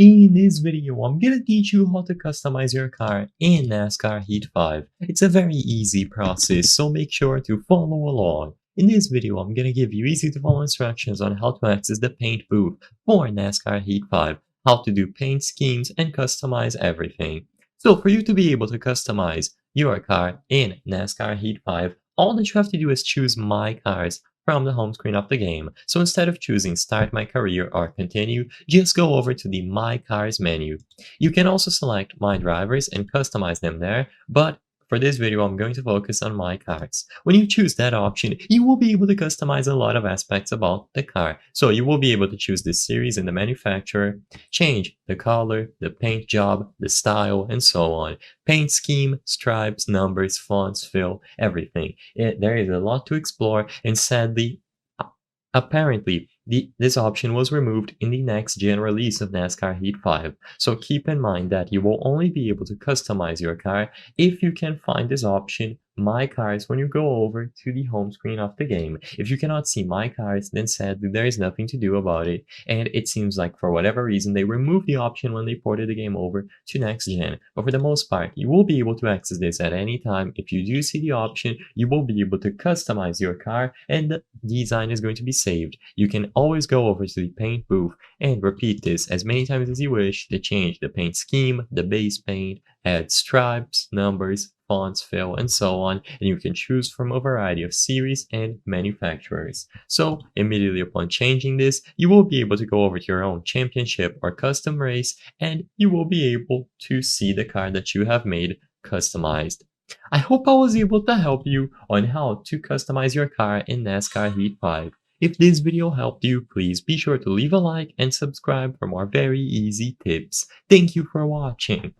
In this video, I'm gonna teach you how to customize your car in NASCAR Heat 5. It's a very easy process, so make sure to follow along. In this video, I'm gonna give you easy to follow instructions on how to access the paint booth for NASCAR Heat 5, how to do paint schemes, and customize everything. So for you to be able to customize your car in NASCAR Heat 5, all that you have to do is choose My Cars from the home screen of the game. So instead of choosing Start My Career or Continue, just go over to the My Cars menu. You can also select My Drivers and customize them there, but for this video, I'm going to focus on My Cars. When you choose that option, you will be able to customize a lot of aspects about the car. So you will be able to choose the series and the manufacturer, change the color, the paint job, the style, and so on. Paint scheme, stripes, numbers, fonts, fill, everything. There is a lot to explore, and sadly, apparently, this option was removed in the next gen release of NASCAR Heat 5, so keep in mind that you will only be able to customize your car if you can find this option, My Cars, when you go over to the home screen of the game. If you cannot see My Cars, then sadly there is nothing to do about it, and it seems like for whatever reason they removed the option when they ported the game over to next gen. But for the most part, you will be able to access this at any time. If you do see the option, you will be able to customize your car, and the design is going to be saved. You can always go over to the paint booth and repeat this as many times as you wish to change the paint scheme, the base paint, add stripes, numbers, fonts, fill, and so on, and you can choose from a variety of series and manufacturers. So immediately upon changing this, you will be able to go over to your own championship or custom race, and you will be able to see the car that you have made customized. I hope I was able to help you on how to customize your car in NASCAR Heat 5. If this video helped you, please be sure to leave a like and subscribe for more very easy tips. Thank you for watching.